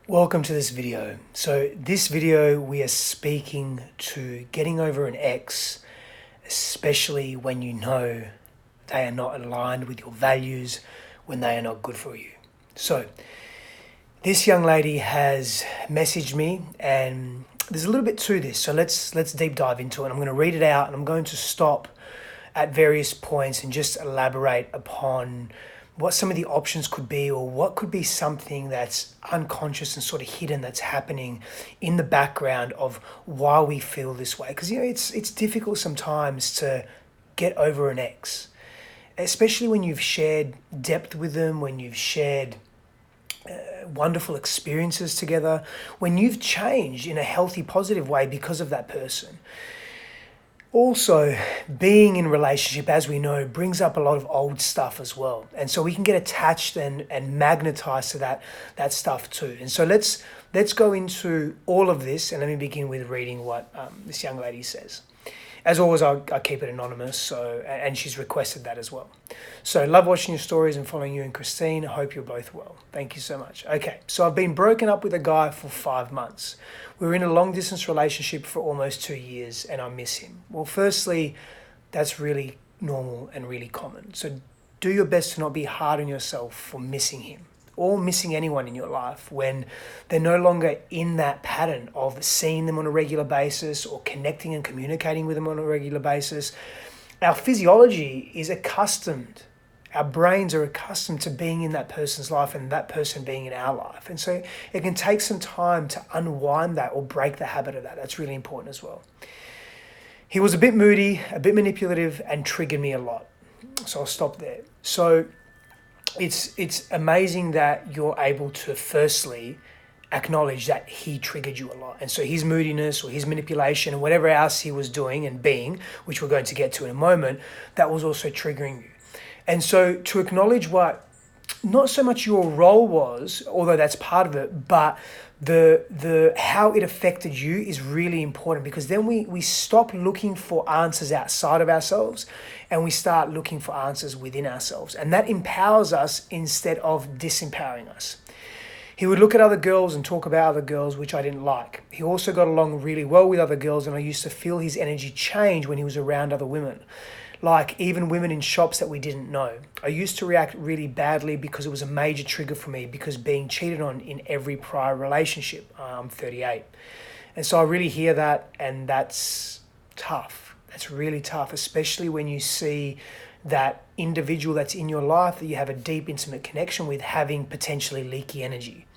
Welcome to this video. So this video we are speaking to getting over an ex, especially when you know they are not aligned with your values, when they are not good for you. So this young lady has messaged me and there's a little bit to this. So let's deep dive into it. I'm going to read it out and I'm going to stop at various points and just elaborate upon what some of the options could be, or what could be something that's unconscious and sort of hidden that's happening in the background of why we feel this way. Because it's difficult sometimes to get over an ex, especially when you've shared depth with them, when you've shared wonderful experiences together, when you've changed in a healthy, positive way because of that person. Also, being in a relationship, as we know, brings up a lot of old stuff as well. And so we can get attached and magnetized to that stuff too. And so let's go into all of this, and let me begin with reading what this young lady says. As always, I keep it anonymous, and she's requested that as well. So, love watching your stories and following you and Christine. I hope you're both well. Thank you so much. Okay, so I've been broken up with a guy for 5 months. We were in a long-distance relationship for almost 2 years, and I miss him. Well, firstly, that's really normal and really common. So do your best to not be hard on yourself for missing him or missing anyone in your life when they're no longer in that pattern of seeing them on a regular basis or connecting and communicating with them on a regular basis. Our physiology is accustomed, our brains are accustomed to being in that person's life and that person being in our life. And so it can take some time to unwind that or break the habit of that. That's really important as well. He was a bit moody, a bit manipulative, and triggered me a lot. So I'll stop there. So it's amazing that you're able to firstly acknowledge that he triggered you a lot. And so his moodiness or his manipulation and whatever else he was doing and being, which we're going to get to in a moment, that was also triggering you. And so to acknowledge what not so much your role was, although that's part of it, but the how it affected you is really important, because then we stop looking for answers outside of ourselves and we start looking for answers within ourselves, and that empowers us instead of disempowering us. He would look at other girls and talk about other girls, which I didn't like. He also got along really well with other girls, and I used to feel his energy change when he was around other women, like even women in shops that we didn't know. I used to react really badly because it was a major trigger for me, because being cheated on in every prior relationship. I'm 38. And so I really hear that, and that's tough. That's really tough, especially when you see that individual that's in your life that you have a deep, intimate connection with having potentially leaky energy.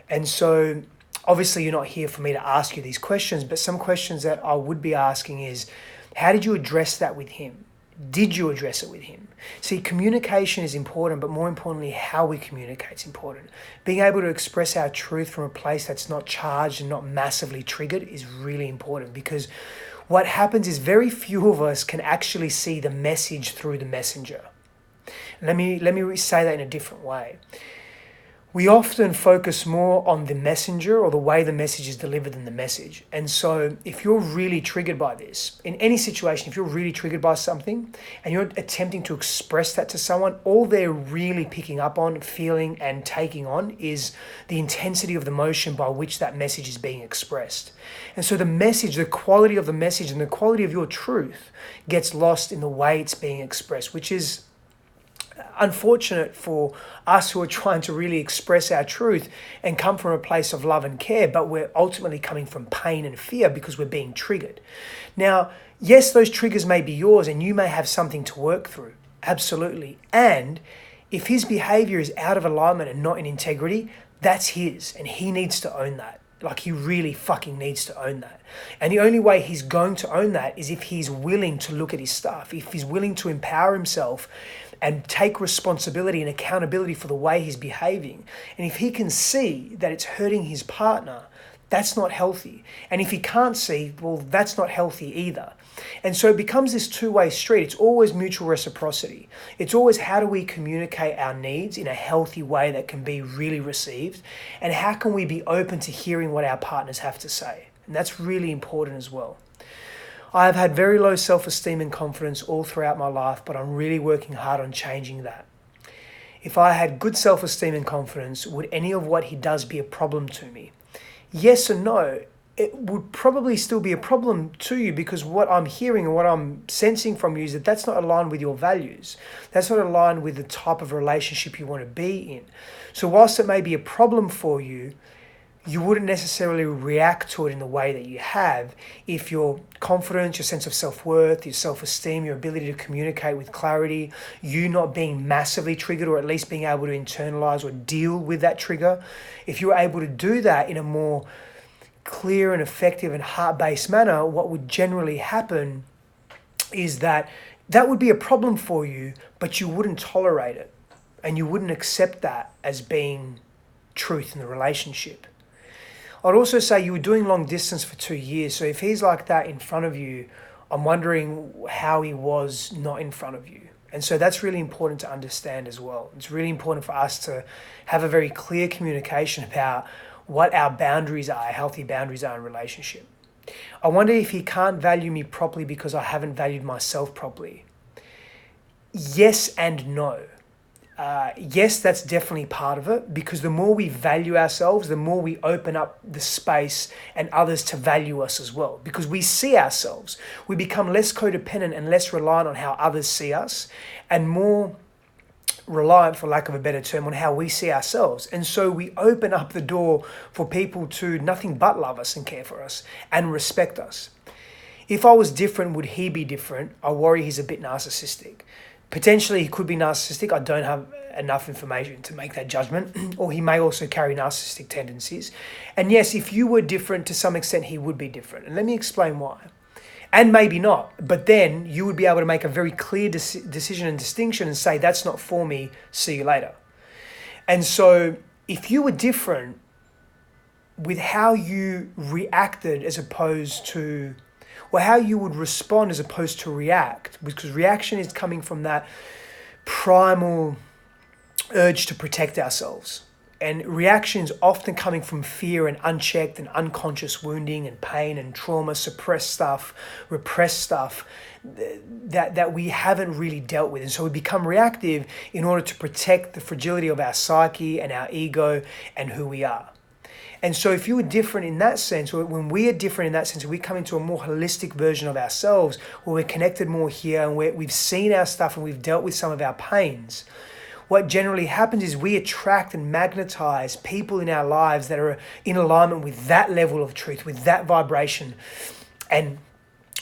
And so obviously you're not here for me to ask you these questions, but some questions that I would be asking is, how did you address that with him? Did you address it with him? See, communication is important, but more importantly, how we communicate is important. Being able to express our truth from a place that's not charged and not massively triggered is really important, because what happens is very few of us can actually see the message through the messenger. Let me say that in a different way. We often focus more on the messenger or the way the message is delivered than the message. And so if you're really triggered by this, in any situation, if you're really triggered by something and you're attempting to express that to someone, all they're really picking up on, feeling and taking on is the intensity of the emotion by which that message is being expressed. And so the message, the quality of the message and the quality of your truth gets lost in the way it's being expressed, which is unfortunate for us who are trying to really express our truth and come from a place of love and care, but we're ultimately coming from pain and fear because we're being triggered. Now, yes, those triggers may be yours and you may have something to work through. Absolutely. And if his behavior is out of alignment and not in integrity, that's his, and he needs to own that. Like, he really fucking needs to own that. And the only way he's going to own that is if he's willing to look at his stuff, if he's willing to empower himself and take responsibility and accountability for the way he's behaving. And if he can see that it's hurting his partner, that's not healthy. And if he can't see, well, that's not healthy either. And so it becomes this two-way street. It's always mutual reciprocity. It's always, how do we communicate our needs in a healthy way that can be really received? And how can we be open to hearing what our partners have to say? And that's really important as well. I have had very low self-esteem and confidence all throughout my life, but I'm really working hard on changing that. If I had good self-esteem and confidence, would any of what he does be a problem to me? Yes and no. It would probably still be a problem to you, because what I'm hearing and what I'm sensing from you is that that's not aligned with your values. That's not aligned with the type of relationship you want to be in. So whilst it may be a problem for you, you wouldn't necessarily react to it in the way that you have if your confidence, your sense of self-worth, your self-esteem, your ability to communicate with clarity, you not being massively triggered, or at least being able to internalize or deal with that trigger, if you're able to do that in a more clear and effective and heart-based manner, what would generally happen is that would be a problem for you, but you wouldn't tolerate it and you wouldn't accept that as being truth in the relationship. I'd also say you were doing long distance for 2 years. So if he's like that in front of you, I'm wondering how he was not in front of you. And so that's really important to understand as well. It's really important for us to have a very clear communication about what our boundaries are, healthy boundaries are in relationship. I wonder if he can't value me properly because I haven't valued myself properly. Yes and no. Yes, that's definitely part of it, because the more we value ourselves, the more we open up the space and others to value us as well, because we see ourselves. We become less codependent and less reliant on how others see us, and more reliant, for lack of a better term, on how we see ourselves. And so we open up the door for people to nothing but love us and care for us and respect us. If I was different, would he be different? I worry he's a bit narcissistic. Potentially he could be narcissistic. I don't have enough information to make that judgment. Or he may also carry narcissistic tendencies. And yes, if you were different, to some extent he would be different. And let me explain why. And maybe not, but then you would be able to make a very clear decision and distinction and say, that's not for me, see you later. And so if you were different with how you reacted as opposed to, or how you would respond as opposed to react, because reaction is coming from that primal urge to protect ourselves. And reactions often coming from fear and unchecked and unconscious wounding and pain and trauma, suppressed stuff, repressed stuff that we haven't really dealt with. And so we become reactive in order to protect the fragility of our psyche and our ego and who we are. And so if you are different in that sense, or when we are different in that sense, we come into a more holistic version of ourselves, where we're connected more here and we've seen our stuff and we've dealt with some of our pains, what generally happens is we attract and magnetize people in our lives that are in alignment with that level of truth, with that vibration, and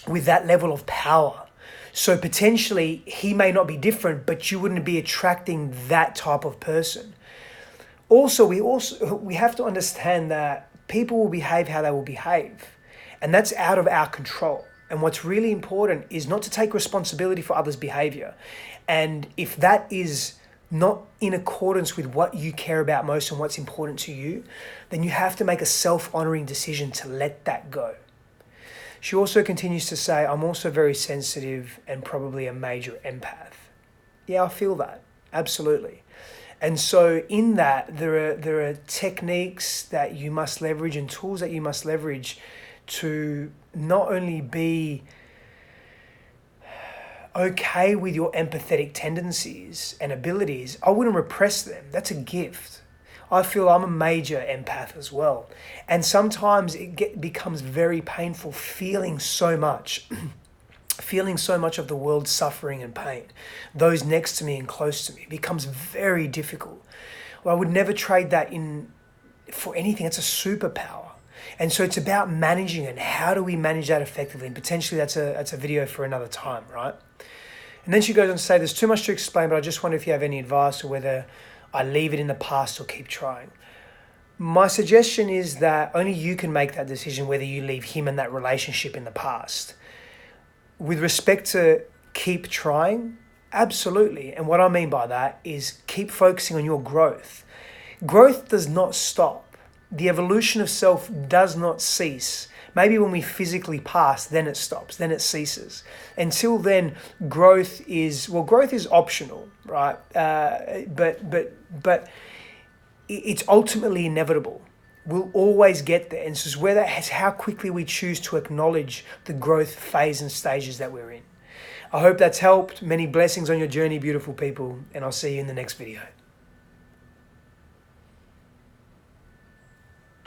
with that level of power. So potentially he may not be different, but you wouldn't be attracting that type of person. Also, we have to understand that people will behave how they will behave, and that's out of our control. And what's really important is not to take responsibility for others' behavior. And if that is not in accordance with what you care about most and what's important to you, then you have to make a self-honoring decision to let that go. She also continues to say, I'm also very sensitive and probably a major empath. Yeah, I feel that. Absolutely. And so in that, there are techniques that you must leverage and tools that you must leverage to not only be okay with your empathetic tendencies and abilities. I wouldn't repress them. That's a gift. I feel I'm a major empath as well. And sometimes it becomes very painful feeling so much of the world's suffering and pain. Those next to me and close to me becomes very difficult. Well, I would never trade that in for anything. It's a superpower. And so it's about managing it. How do we manage that effectively? And potentially that's a video for another time, right? And then she goes on to say, there's too much to explain, but I just wonder if you have any advice or whether I leave it in the past or keep trying. My suggestion is that only you can make that decision whether you leave him and that relationship in the past. With respect to keep trying, absolutely. And what I mean by that is keep focusing on your growth. Growth does not stop. The evolution of self does not cease. Maybe when we physically pass, then it stops, then it ceases. Until then, growth is optional, right? But it's ultimately inevitable. We'll always get there. And so it's where that's how quickly we choose to acknowledge the growth phase and stages that we're in. I hope that's helped. Many blessings on your journey, beautiful people, and I'll see you in the next video.